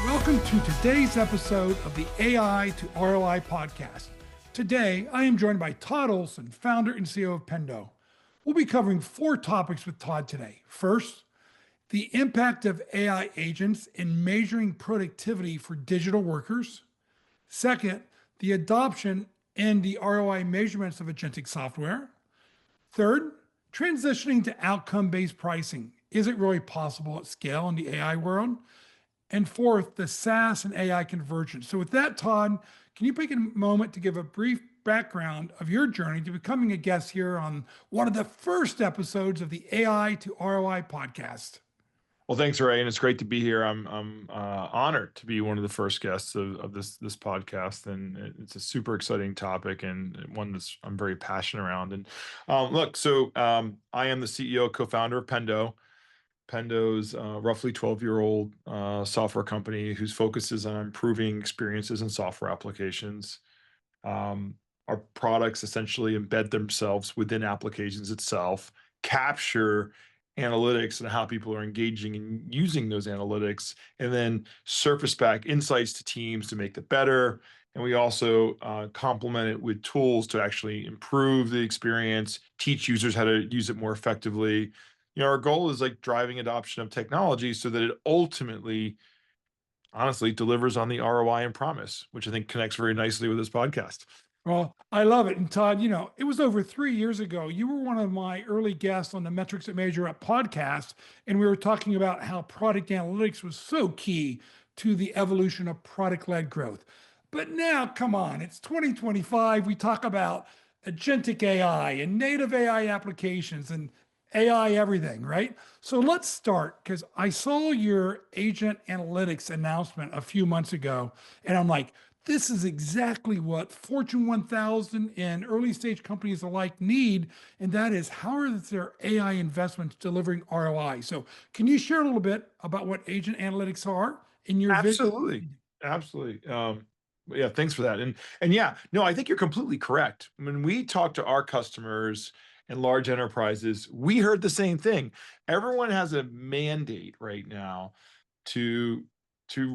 Welcome to today's episode of the AI to ROI podcast. Today, I am joined by Todd Olson, founder and CEO of Pendo. We'll be covering 4 topics with Todd today. First, the impact of AI agents in measuring productivity for digital workers. Second, the adoption and the ROI measurements of agentic software. Third, transitioning to outcome-based pricing. Is it really possible at scale in the AI world? And fourth, the SaaS and AI convergence. So with that, Todd, can you take a moment to give a brief background of your journey to becoming a guest here on one of the first episodes of the AI to ROI podcast? Well, thanks, Ray, and it's great to be here. I'm honored to be one of the first guests of this podcast, and it's a super exciting topic and one I'm very passionate around. And I am the CEO, co-founder of Pendo. Pendo's roughly 12-year-old software company whose focus is on improving experiences in software applications. Our products essentially embed themselves within applications itself, capture analytics and how people are engaging and using those analytics, and then surface back insights to teams to make it better. And we also complement it with tools to actually improve the experience, teach users how to use it more effectively. Our goal is like driving adoption of technology so that it ultimately, honestly, delivers on the ROI and promise, which I think connects very nicely with this podcast. Well, I love it. And Todd, it was over 3 years ago. You were one of my early guests on the Metrics That Measure Up podcast, and we were talking about how product analytics was so key to the evolution of product-led growth. But now, come on, it's 2025. We talk about agentic AI and native AI applications and AI everything, right? So let's start, because I saw your agent analytics announcement a few months ago, and I'm like, this is exactly what Fortune 1000 and early stage companies alike need, and that is how are their AI investments delivering ROI? So can you share a little bit about what agent analytics are in your vision? Absolutely. Yeah, thanks for that. And yeah, no, I think you're completely correct. When we talk to our customers and large enterprises, we heard the same thing. Everyone has a mandate right now to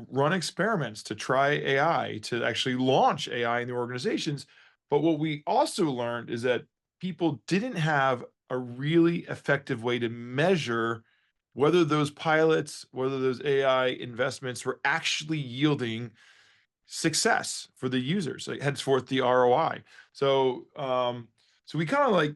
run experiments, to try AI, to actually launch AI in the organizations. But what we also learned is that people didn't have a really effective way to measure whether those pilots, whether those AI investments were actually yielding success for the users, like henceforth the ROI. So we kind of like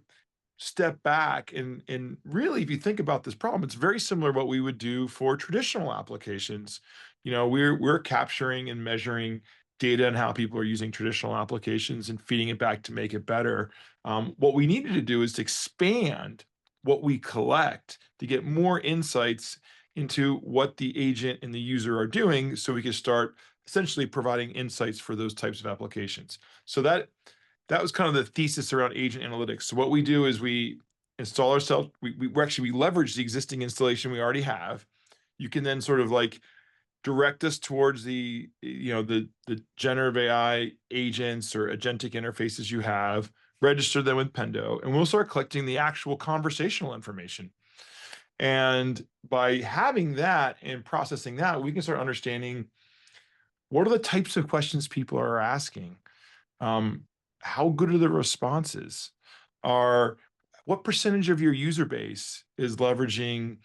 step back and really, if you think about this problem, it's very similar to what we would do for traditional applications. We're capturing and measuring data and how people are using traditional applications and feeding it back to make it better. What we needed to do is to expand what we collect to get more insights into what the agent and the user are doing, so we could start essentially providing insights for those types of applications. So that was kind of the thesis around agent analytics. So what we do is we install ourselves, we leverage the existing installation we already have. You can then sort of like direct us towards the generative AI agents or agentic interfaces you have, register them with Pendo, and we'll start collecting the actual conversational information. And by having that and processing that, we can start understanding what are the types of questions people are asking. How good are the responses? What percentage of your user base is leveraging,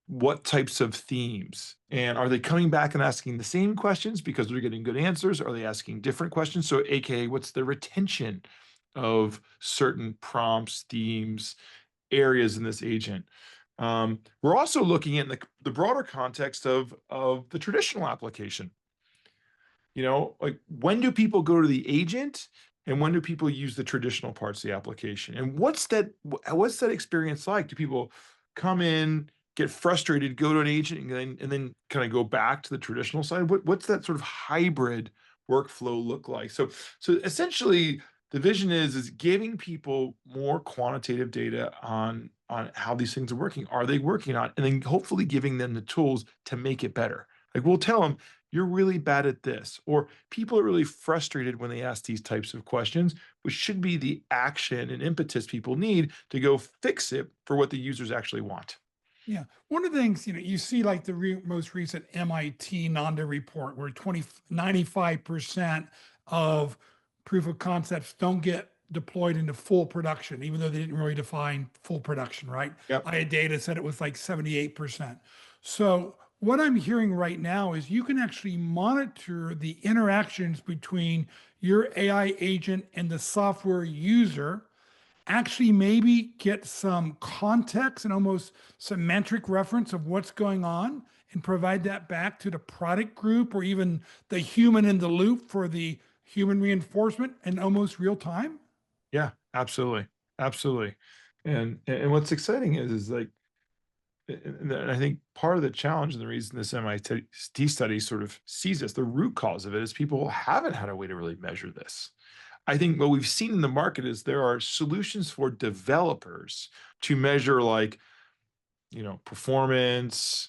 what types of themes? And are they coming back and asking the same questions because they're getting good answers? Are they asking different questions? So AKA, what's the retention of certain prompts, themes, areas in this agent? We're also looking at the broader context of the traditional application. Like when do people go to the agent and when do people use the traditional parts of the application? And what's that experience like? Do people come in, get frustrated, go to an agent, and then kind of go back to the traditional side? What's that sort of hybrid workflow look like? So essentially, the vision is giving people more quantitative data on how these things are working. Are they working on? And then hopefully giving them the tools to make it better. Like we'll tell them, you're really bad at this, or people are really frustrated when they ask these types of questions, which should be the action and impetus people need to go fix it for what the users actually want. Yeah. One of the things, you see like the most recent MIT Nanda report where 95% of proof of concepts don't get deployed into full production, even though they didn't really define full production, right? Yep. I had data said it was like 78%. So what I'm hearing right now is you can actually monitor the interactions between your AI agent and the software user, actually maybe get some context and almost semantic reference of what's going on and provide that back to the product group or even the human in the loop for the human reinforcement in almost real time. Yeah, absolutely. Absolutely. And what's exciting is like, and I think part of the challenge and the reason this MIT study sort of sees this, the root cause of it is people haven't had a way to really measure this. I think what we've seen in the market is there are solutions for developers to measure like, performance,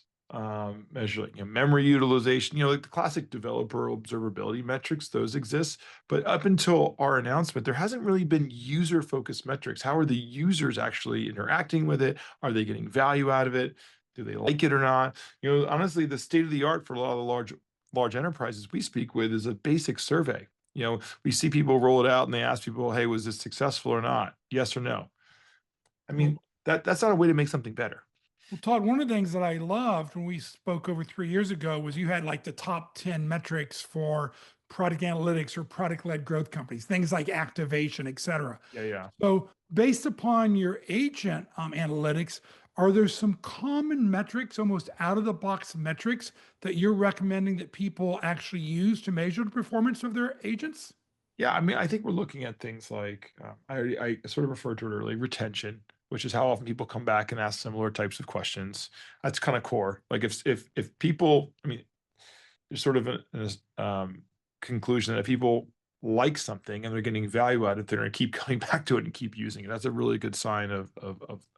measure like, memory utilization, like the classic developer observability metrics, those exist. But up until our announcement, there hasn't really been user-focused metrics. How are the users actually interacting with it? Are they getting value out of it? Do they like it or not? Honestly, the state of the art for a lot of the large enterprises we speak with is a basic survey. We see people roll it out and they ask people, hey, was this successful or not? Yes or no? I mean, Well, that's not a way to make something better. well, Todd, one of the things that I loved when we spoke over 3 years ago was you had like the top 10 metrics for product analytics or product led growth companies, things like activation, et cetera. Yeah, yeah. So, based upon your agent analytics, are there some common metrics, almost out of the box metrics that you're recommending that people actually use to measure the performance of their agents? Yeah, I mean, I think we're looking at things like, I sort of referred to it earlier, retention, which is how often people come back and ask similar types of questions. That's kind of core. Like if people, I mean, there's sort of a conclusion that if people like something and they're getting value out of it, they're going to keep coming back to it and keep using it. That's a really good sign of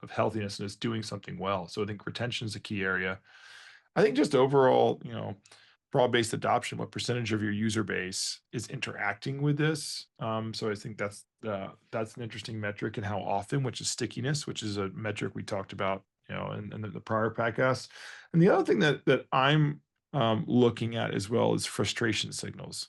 healthiness and it's doing something well. So I think retention is a key area. I think just overall, broad-based adoption, what percentage of your user base is interacting with this? So I think that's an interesting metric, and how often, which is stickiness, which is a metric we talked about, in the prior podcast. And the other thing that I'm looking at as well is frustration signals.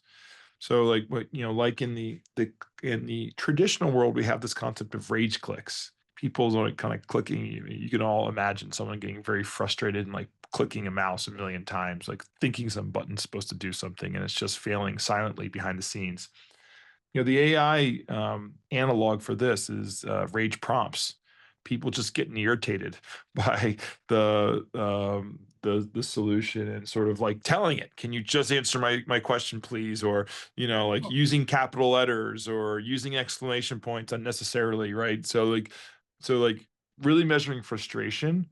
So like what, like in the traditional world, we have this concept of rage clicks. People's like kind of clicking. You can all imagine someone getting very frustrated and like clicking a mouse a million times, like thinking some button's supposed to do something and it's just failing silently behind the scenes. The AI analog for this is rage prompts. People just getting irritated by the solution and sort of like telling it, "Can you just answer my question, please?" Or like Oh, using capital letters or using exclamation points unnecessarily, right? So like really measuring frustration,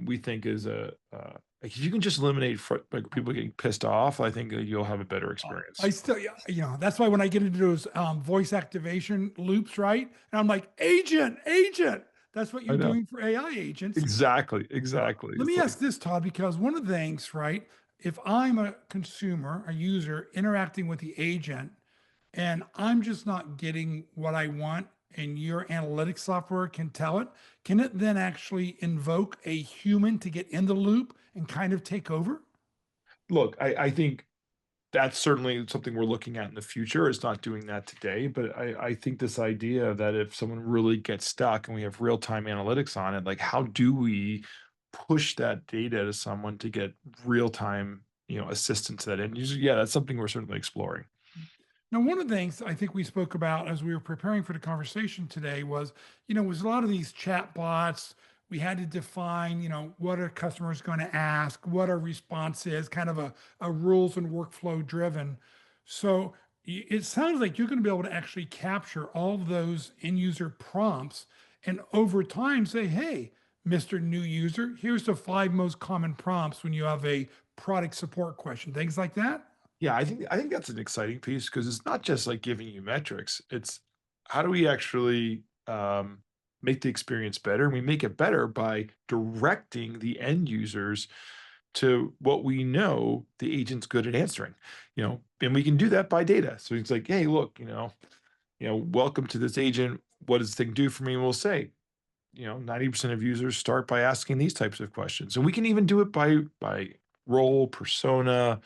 we think is like if you can just eliminate like people getting pissed off, I think you'll have a better I experience. still, yeah, that's why when I get into those voice activation loops, right? And I'm like, agent, agent. That's what I you're know. doing for AI agents. Exactly, exactly. Let It's me like, ask this, Todd, because one of the things, right? If I'm a consumer, a user interacting with the agent, and I'm just not getting what I want, and your analytics software can it then actually invoke a human to get in the loop and kind of take over? look, I think that's certainly something we're looking at in the future. It's not doing that today, but I think this idea that if someone really gets stuck and we have real-time analytics on it, like how do we push that data to someone to get real-time, assistance to that end user? Yeah, that's something we're certainly exploring. Now, one of the things I think we spoke about as we were preparing for the conversation today was a lot of these chat bots. We had to define, what are customers going to ask, what our response is, kind of a rules and workflow driven. So it sounds like you're going to be able to actually capture all of those end user prompts and over time say, hey, Mr. New User, here's the 5 most common prompts when you have a product support question, things like that. Yeah, I think that's an exciting piece because it's not just like giving you metrics. It's how do we actually make the experience better? And we make it better by directing the end users to what we know the agent's good at answering, and we can do that by data. So it's like, hey, look, welcome to this agent. What does this thing do for me? And we'll say, 90% of users start by asking these types of questions. And we can even do it by role, persona,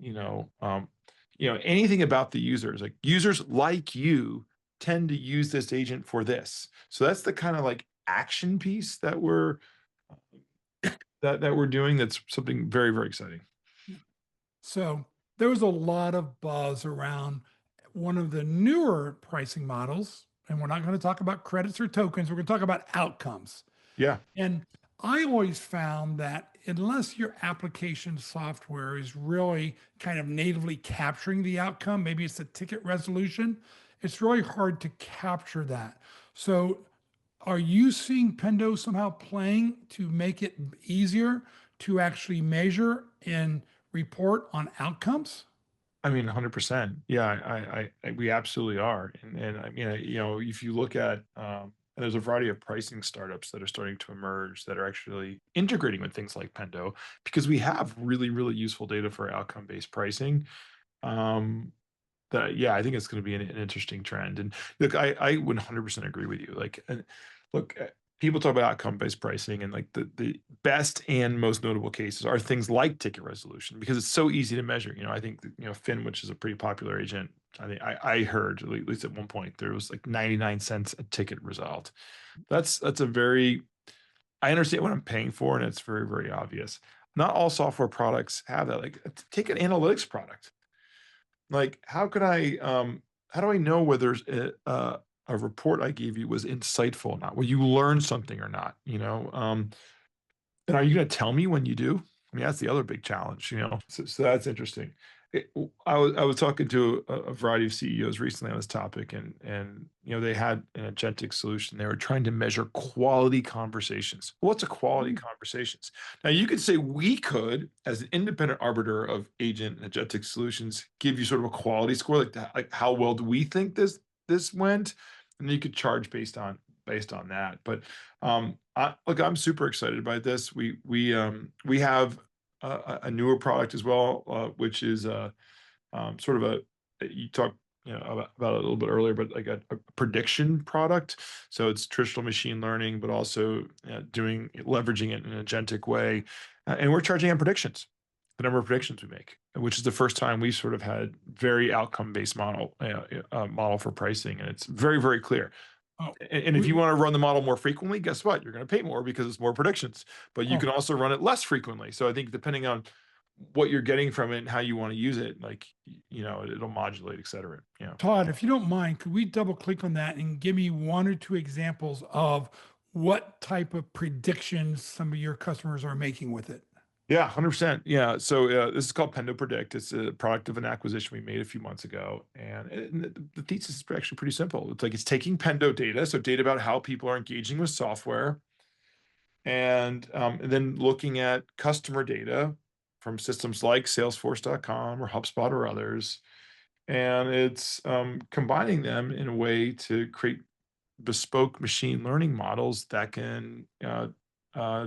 you know, um, anything about the users. Like users like you tend to use this agent for this. So that's the kind of like action piece that we're doing. That's something very, very exciting. So there was a lot of buzz around one of the newer pricing models, and we're not going to talk about credits or tokens. We're going to talk about outcomes. Yeah. And I always found that unless your application software is really kind of natively capturing the outcome, maybe it's a ticket resolution, it's really hard to capture that. So are you seeing Pendo somehow playing to make it easier to actually measure and report on outcomes? I mean, 100%. Yeah, we absolutely are. And I mean, if you look at, there's a variety of pricing startups that are starting to emerge that are actually integrating with things like Pendo because we have really, really useful data for outcome-based pricing. Um, that yeah, I think it's going to be an interesting trend. And look, I 100% agree with you. Like, look, people talk about outcome-based pricing, and like the best and most notable cases are things like ticket resolution because it's so easy to measure. I think that, Fin, which is a pretty popular agent. I think I heard at least at one point there was like 99 cents a ticket resolved. That's a very I understand what I'm paying for, and it's very, very obvious. Not all software products have that. Like, take an analytics product. Like, how do I know whether a report I gave you was insightful or not? Will you learn something or not? And are you going to tell me when you do? I mean, that's the other big challenge. So that's interesting. I was talking to a variety of CEOs recently on this topic, and they had an agentic solution. They were trying to measure quality conversations. What's a quality Mm. conversations? Now you could say we could, as an independent arbiter of agent and agentic solutions, give you sort of a quality score, like like how well do we think this went, and then you could charge based on that. But look, I'm super excited about this. We have a newer product as well, which is sort of you talked about it a little bit earlier, but like a prediction product. So it's traditional machine learning, but also leveraging it in an agentic way, and we're charging on predictions. The number of predictions we make, which is the first time we sort of had very outcome based model for pricing, and it's very, very clear. Oh, And if you we, want to run the model more frequently, guess what? You're going to pay more because it's more predictions, but you oh, can also run it less frequently. So I think depending on what you're getting from it and how you want to use it, like, it'll modulate, et cetera. Todd, if you don't mind, could we double click on that and give me one or two examples of what type of predictions some of your customers are making with it? Yeah, 100%. Yeah. So this is called Pendo Predict. It's a product of an acquisition we made a few months ago. And the thesis is actually pretty simple. It's like it's taking Pendo data, so data about how people are engaging with software, and then looking at customer data from systems like Salesforce.com or HubSpot or others. And it's combining them in a way to create bespoke machine learning models that can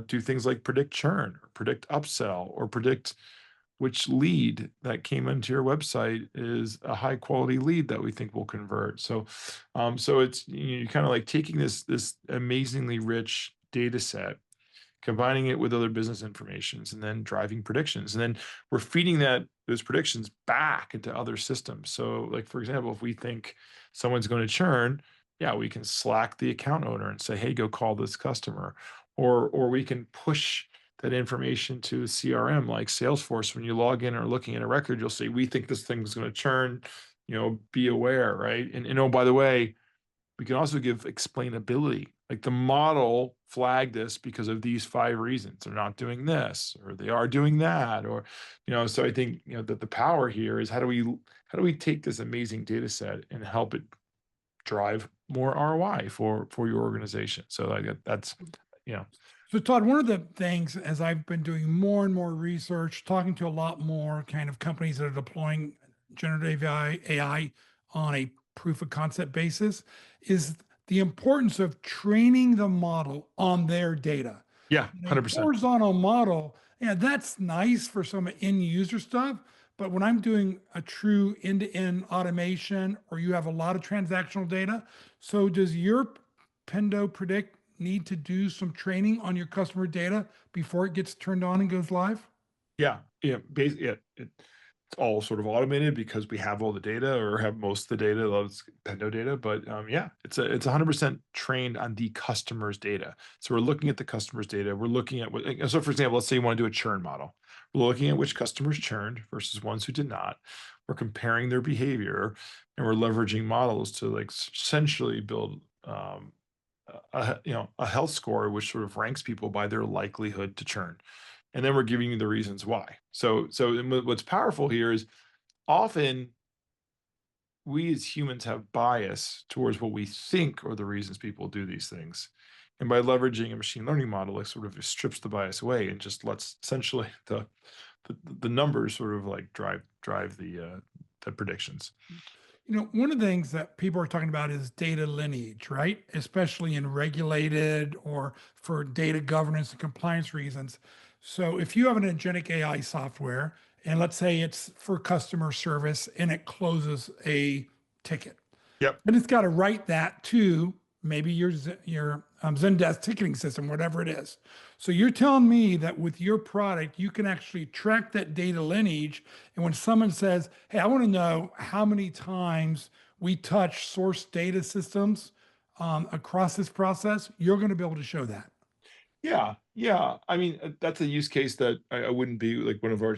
do things like predict churn or predict upsell or predict which lead that came into your website is a high quality lead that we think will convert. So it's you're kind of like taking this amazingly rich data set, combining it with other business informations, and then driving predictions. And then we're feeding those predictions back into other systems. So, like for example, if we think someone's going to churn, yeah, we can Slack the account owner and say, "Hey, go call this customer," or we can push that information to a CRM like Salesforce. When you log in or looking at a record, you'll say, "We think this thing's going to churn. Be aware," right? And oh, by the way, we can also give explainability. Like the model flagged this because of these 5 reasons. They're not doing this, or they are doing that, or So I think that the power here is how do we take this amazing data set and help it drive more ROI for your organization. So that's you know So, Todd, one of the things as I've been doing more and more research, talking to a lot more kind of companies that are deploying generative AI on a proof of concept basis, is the importance of training the model on their data. yeah, A 100%. horizontal model Yeah, that's nice for some end user stuff. But when I'm doing a true end to end automation or you have a lot of transactional data, so does your Pendo Predict need to do some training on your customer data before it gets turned on and goes live? Yeah, yeah, basically, yeah, it's all sort of automated because we have all the data or have most of the data, that's Pendo data. But yeah, it's 100% trained on the customer's data. So we're looking at the customer's data. We're looking at what. So, for example, let's say you want to do a churn model. We're looking at which customers churned versus ones who did not. We're comparing their behavior, and we're leveraging models to like essentially build. A health score which sort of ranks people by their likelihood to churn, and then we're giving you the reasons why. So what's powerful here is often we as humans have bias towards what we think are the reasons people do these things. And by leveraging a machine learning model, it sort of strips the bias away and just lets essentially the numbers sort of like drive the predictions. One of the things that people are talking about is data lineage, right? Especially in regulated or for data governance and compliance reasons. So if you have an agentic AI software, and let's say it's for customer service and it closes a ticket, Yep. then it's got to write that to maybe your Zendesk ticketing system, whatever it is. So you're telling me that with your product, you can actually track that data lineage. And when someone says, "Hey, I want to know how many times we touch source data systems across this process," you're going to be able to show that. Yeah, yeah. I mean, that's a use case that I wouldn't be like one of our,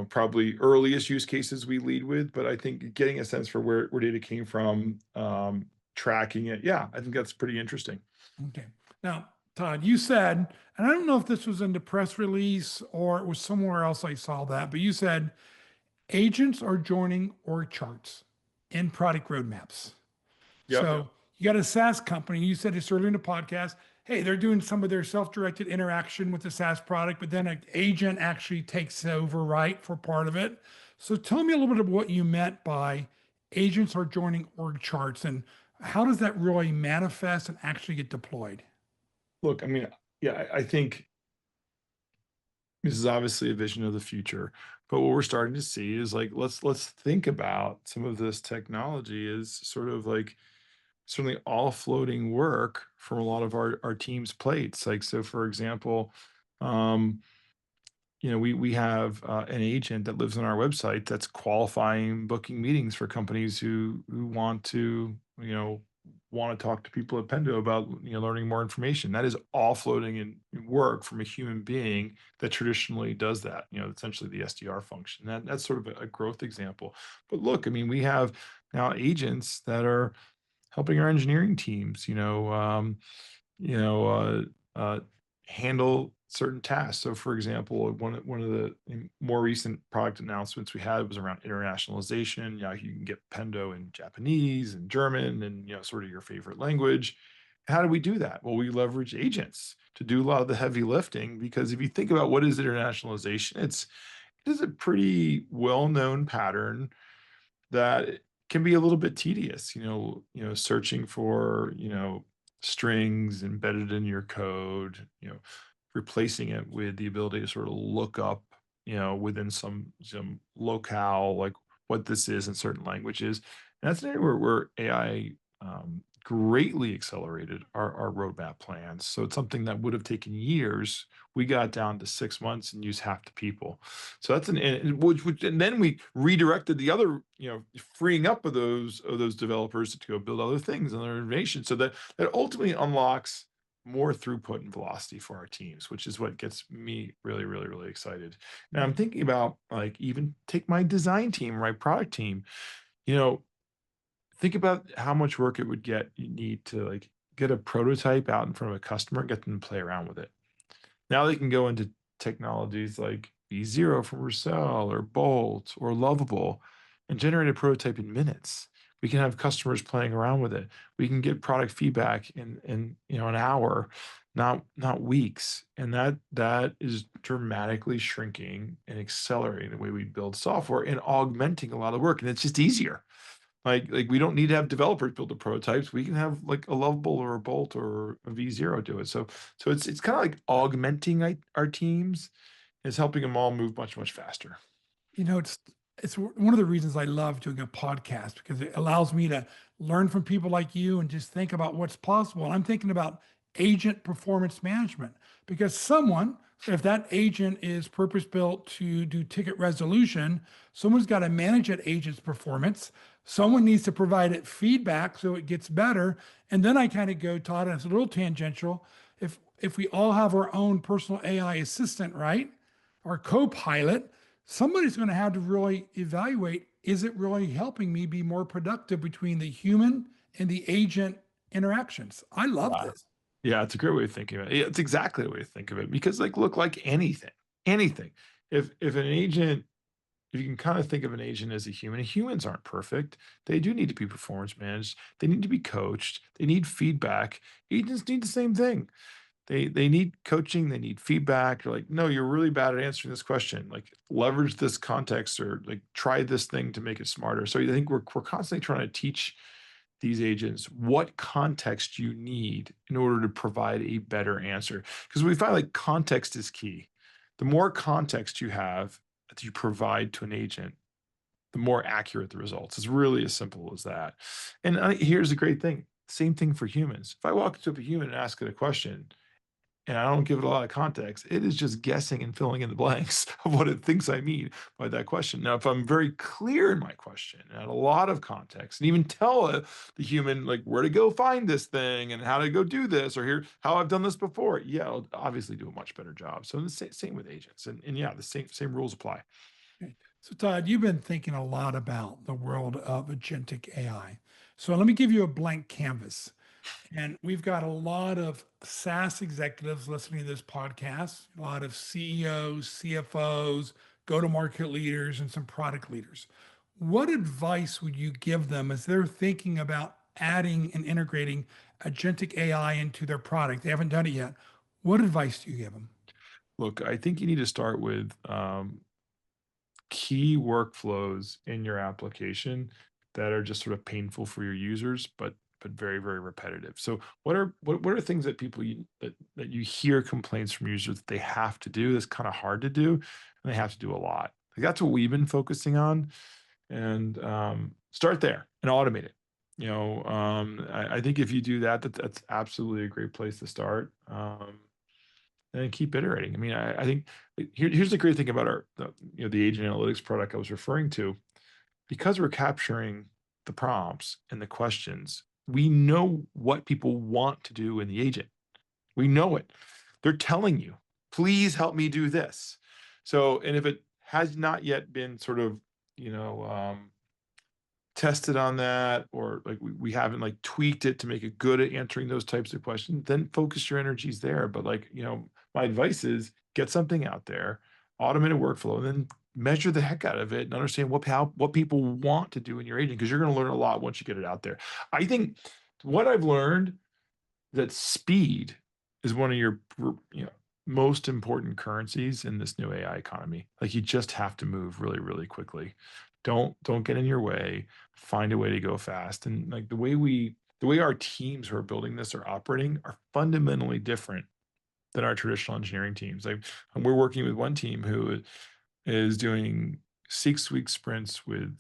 probably earliest use cases we lead with, but I think getting a sense for where data came from, tracking it, yeah, I think that's pretty interesting. Okay. Now, Todd, you said, and I don't know if this was in the press release or it was somewhere else I saw that, but you said agents are joining org charts in product roadmaps. Yep. So you got a SaaS company, you said this earlier in the podcast. Hey, they're doing some of their self-directed interaction with the SaaS product, but then an agent actually takes over, right, for part of it. So tell me a little bit of what you meant by agents are joining org charts and how does that really manifest and actually get deployed? Look, I mean, yeah, I think this is obviously a vision of the future, but what we're starting to see is like let's think about some of this technology as sort of like certainly offloading work from a lot of our team's plates. Like so, for example, um, we have an agent that lives on our website that's qualifying booking meetings for companies who want to talk to people at Pendo about learning more information. That is offloading in work from a human being that traditionally does that. Essentially the SDR function. That's sort of a growth example. But look, I mean, we have now agents that are helping our engineering teams. You know, uh, handle certain tasks. So, for example, one of the more recent product announcements we had was around internationalization. You can get Pendo in Japanese and German, and sort of your favorite language. How do we do that? Well, we leverage agents to do a lot of the heavy lifting because if you think about what is internationalization, it is a pretty well known pattern that can be a little bit tedious, searching for, strings embedded in your code, replacing it with the ability to sort of look up, within some locale, like what this is in certain languages. And that's an area where AI greatly accelerated our roadmap plans. So it's something that would have taken years. We got down to 6 months and used half the people. So that's which and then we redirected the other, freeing up of those developers to go build other things and other innovation. So that ultimately unlocks more throughput and velocity for our teams, which is what gets me really, really, really excited. And I'm thinking about like even take my design team, my product team, you know, think about how much work it would you need to like get a prototype out in front of a customer, get them to play around with it. Now they can go into technologies like V0 from Vercel or Bolt or Lovable and generate a prototype in minutes. We can have customers playing around with it. We can get product feedback in an hour, not weeks. And that is dramatically shrinking and accelerating the way we build software and augmenting a lot of work. And it's just easier. Like we don't need to have developers build the prototypes. We can have like a Lovable or a Bolt or a V0 do it. So it's kind of like augmenting our teams is helping them all move much, much faster. It's one of the reasons I love doing a podcast because it allows me to learn from people like you and just think about what's possible. And I'm thinking about agent performance management because if that agent is purpose built to do ticket resolution, someone's got to manage that agent's performance. Someone needs to provide it feedback so it gets better. And then I kind of go, Todd, and it's a little tangential. If we all have our own personal AI assistant, right? Our co-pilot, somebody's going to have to really evaluate, is it really helping me be more productive between the human and the agent interactions? I love Yeah. this. Yeah, it's a great way of thinking of it. Yeah, it's exactly the way to think of it because like look like anything. If an agent if you can kind of think of an agent as a human, humans aren't perfect. They do need to be performance managed. They need to be coached. They need feedback. Agents need the same thing. They need coaching, they need feedback. You're like, no, you're really bad at answering this question. Like leverage this context or like try this thing to make it smarter. So I think we're constantly trying to teach these agents what context you need in order to provide a better answer. Because we find like context is key. The more context you have that you provide to an agent, the more accurate the results. It's really as simple as that. And here's the great thing. Same thing for humans. If I walk up to a human and ask it a question, and I don't give it a lot of context. It is just guessing and filling in the blanks of what it thinks I mean by that question. Now, if I'm very clear in my question and add a lot of context and even tell the human like where to go find this thing and how to go do this or here how I've done this before, yeah, it'll obviously do a much better job. So the same with agents, and yeah, the same rules apply. Okay. So, Todd, you've been thinking a lot about the world of agentic AI. So, let me give you a blank canvas. And we've got a lot of SaaS executives listening to this podcast, a lot of CEOs, CFOs, go to market leaders, and some product leaders. What advice would you give them as they're thinking about adding and integrating agentic AI into their product? They haven't done it yet. What advice do you give them? Look, I think you need to start with key workflows in your application that are just sort of painful for your users, but very, very repetitive. So what are things that that you hear complaints from users that they have to do that's kind of hard to do, and they have to do a lot. Like that's what we've been focusing on, and start there and automate it. I think if you do that, that's absolutely a great place to start. And keep iterating. I mean, I think here's the great thing about the agent analytics product I was referring to. Because we're capturing the prompts and the questions, we know what people want to do in the agent. We know it. They're telling you, please help me do this. So, and if it has not yet been sort of, you know, tested on that, or like we haven't like tweaked it to make it good at answering those types of questions, then focus your energies there. But like, my advice is get something out there, automate a workflow, and then measure the heck out of it and understand what people want to do in your agent, because you're going to learn a lot once you get it out there. I think what I've learned that speed is one of your most important currencies in this new AI economy. Like you just have to move really, really quickly. Don't get in your way. Find a way to go fast. And like the way our teams who are building this are operating are fundamentally different than our traditional engineering teams. Like we're working with one team who is doing 6 week sprints with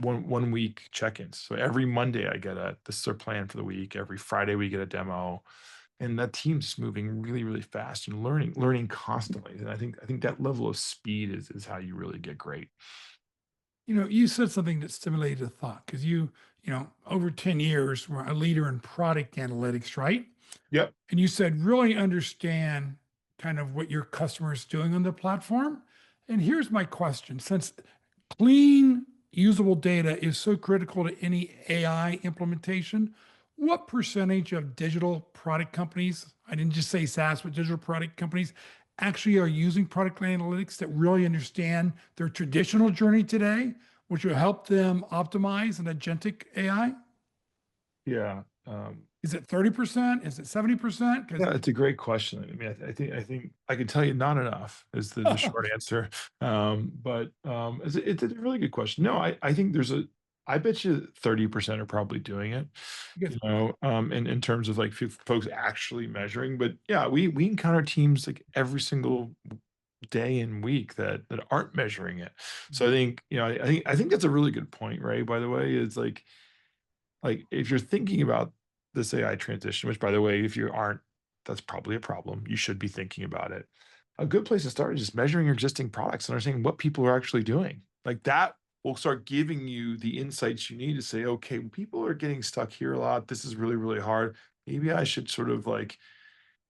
one week check-ins. So every Monday I get this is our plan for the week. Every Friday we get a demo, and that team's moving really, really fast and learning constantly. And I think that level of speed is how you really get great. You said something that stimulated a thought because over 10 years, were a leader in product analytics, right? Yep. And you said really understand kind of what your customer is doing on the platform. And here's my question: since clean, usable data is so critical to any AI implementation, what percentage of digital product companies, I didn't just say SaaS, but digital product companies, actually are using product analytics that really understand their traditional journey today, which will help them optimize an agentic AI? Yeah. Is it 30%? Is it 70%? Because Yeah, it's a great question. I mean, I think I can tell you not enough is the short answer. But it's a really good question. No, I think I bet you 30% are probably doing it, because in terms of like folks actually measuring. But yeah, we encounter teams like every single day and week that aren't measuring it. So I think, I think that's a really good point, right? By the way, is like if you're thinking about this AI transition, which by the way, if you aren't, that's probably a problem. You should be thinking about it. A good place to start is just measuring your existing products and understanding what people are actually doing. Like that will start giving you the insights you need to say, okay, people are getting stuck here a lot. This is really, really hard. Maybe I should sort of like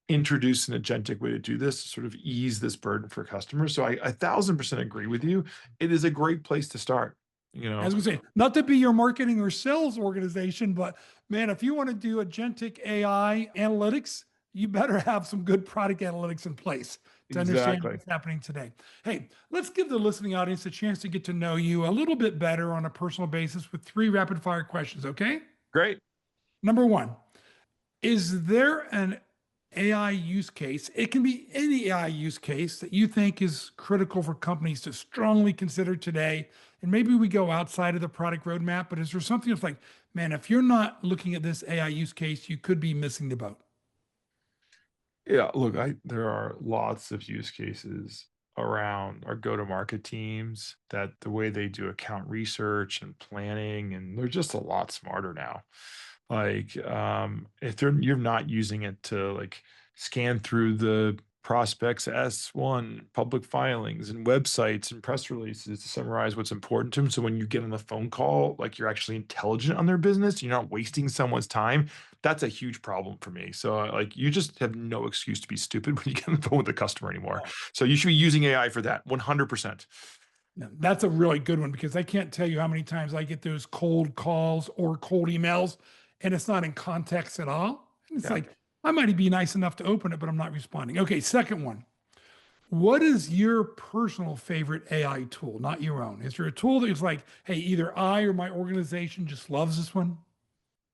introduce an agentic way to do this to sort of ease this burden for customers. So I 1,000% agree with you. It is a great place to start, you I know? was gonna say, not to be your marketing or sales organization, but man, if you want to do agentic AI analytics, you better have some good product analytics in place to understand Exactly. what's happening today. Hey, let's give the listening audience a chance to get to know you a little bit better on a personal basis with three rapid fire questions, okay? Great. Number one, is there an AI use case? It can be any AI use case that you think is critical for companies to strongly consider today. And maybe we go outside of the product roadmap, but is there something that's like, man, if you're not looking at this AI use case, you could be missing the boat? Yeah, look, there are lots of use cases around our go-to-market teams that the way they do account research and planning, and they're just a lot smarter now. Like, if you're not using it to like scan through the prospects S1 public filings and websites and press releases to summarize what's important to them. So when you get on the phone call, like you're actually intelligent on their business, you're not wasting someone's time. That's a huge problem for me. So like you just have no excuse to be stupid when you get on the phone with the customer anymore. So you should be using AI for that 100%. Now, that's a really good one because I can't tell you how many times I get those cold calls or cold emails and it's not in context at all. And it's Yeah. like, I might be nice enough to open it, but I'm not responding. Okay, second one. What is your personal favorite AI tool, not your own? Is there a tool that is like, hey, either I or my organization just loves this one?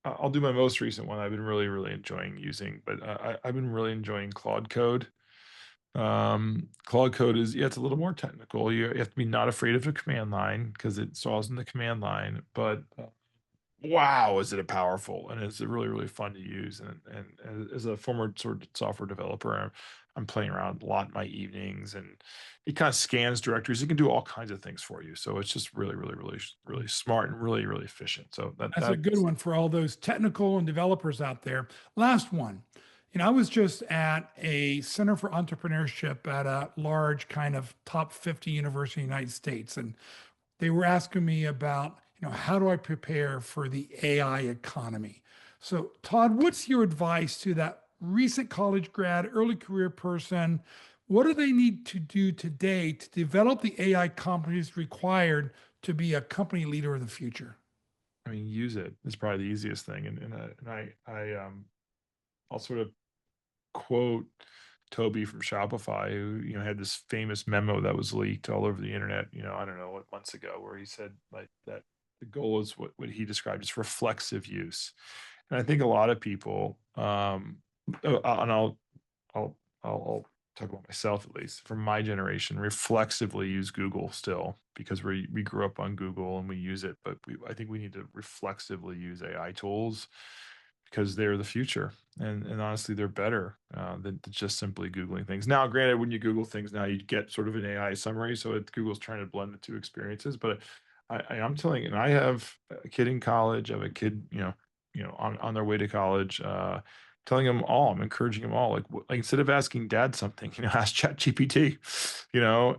I'll do my most recent one. I've been really, really enjoying using, but I've been really enjoying Claude Code. Claude Code is, yeah, it's a little more technical. You have to be not afraid of a command line because it installs in the command line, but wow, is it a powerful and it's really, really fun to use. And as a former sort of software developer, I'm playing around a lot in my evenings and it kind of scans directories. It can do all kinds of things for you. So it's just really, really, really, really smart and really, really efficient. So That's a good that's one for all those technical and developers out there. Last one. I was just at a Center for Entrepreneurship at a large kind of top 50 university in the United States. And they were asking me about, how do I prepare for the AI economy? So, Todd, what's your advice to that recent college grad, early career person? What do they need to do today to develop the AI competencies required to be a company leader of the future? I mean, use it. It's probably the easiest thing. I'll sort of quote Toby from Shopify, who had this famous memo that was leaked all over the internet. I don't know what months ago, where he said like that the goal is what he described as reflexive use, and I think a lot of people, and I'll I'll talk about myself at least from my generation, reflexively use Google still because we grew up on Google and we use it, but I think we need to reflexively use AI tools because they're the future. And honestly, they're better than just simply Googling things. Now, granted, when you Google things now, you get sort of an AI summary. So Google's trying to blend the two experiences. But I'm telling you, and I have a kid in college, I have a kid, on their way to college, telling them all, I'm encouraging them all, like instead of asking dad something, ask chat GPT,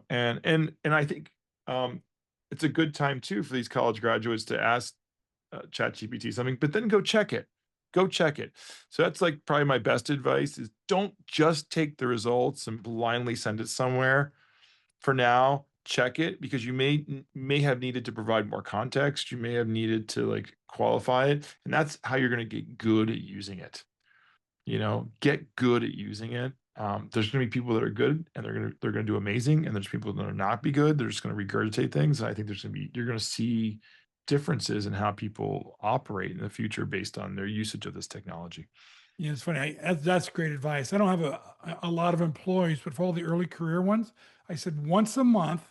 and I think it's a good time too for these college graduates to ask chat GPT something, but then go check it. Go check it. So that's like probably my best advice is don't just take the results and blindly send it somewhere. For now, check it because you may have needed to provide more context. You may have needed to like qualify it. And that's how you're going to get good at using it. Get good at using it. There's going to be people that are good and they're going to do amazing, and there's people that are not be good. They're just going to regurgitate things. And I think you're going to see differences in how people operate in the future based on their usage of this technology. Yeah, it's funny. That's great advice. I don't have a lot of employees, but for all the early career ones, I said once a month,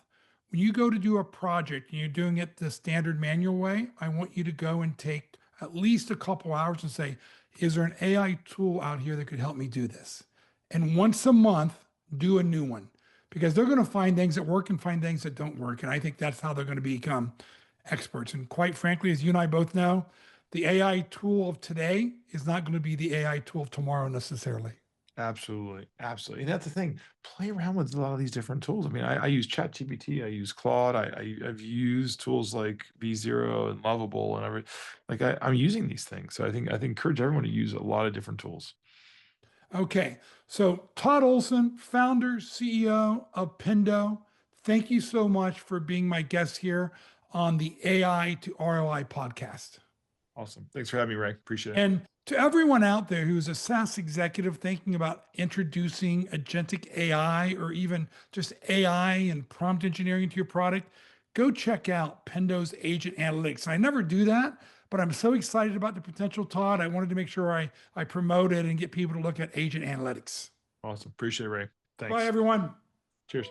when you go to do a project and you're doing it the standard manual way, I want you to go and take at least a couple hours and say, is there an AI tool out here that could help me do this? And once a month, do a new one because they're going to find things that work and find things that don't work. And I think that's how they're going to become experts. And quite frankly, as you and I both know, the AI tool of today is not going to be the AI tool of tomorrow necessarily. Absolutely, absolutely. And that's the thing. Play around with a lot of these different tools. I mean, I use ChatGPT, I use Claude, I've used tools like V0 and Lovable and I'm using these things. So I think encourage everyone to use a lot of different tools. Okay. So, Todd Olson, founder, CEO of Pendo, thank you so much for being my guest here on the AI to ROI podcast. Awesome. Thanks for having me, Ray. Appreciate it. And to everyone out there who's a SaaS executive thinking about introducing agentic AI or even just AI and prompt engineering to your product, go check out Pendo's Agent Analytics. I never do that, but I'm so excited about the potential, Todd. I wanted to make sure I promote it and get people to look at Agent Analytics. Awesome. Appreciate it, Ray. Bye, Thanks. everyone. Cheers.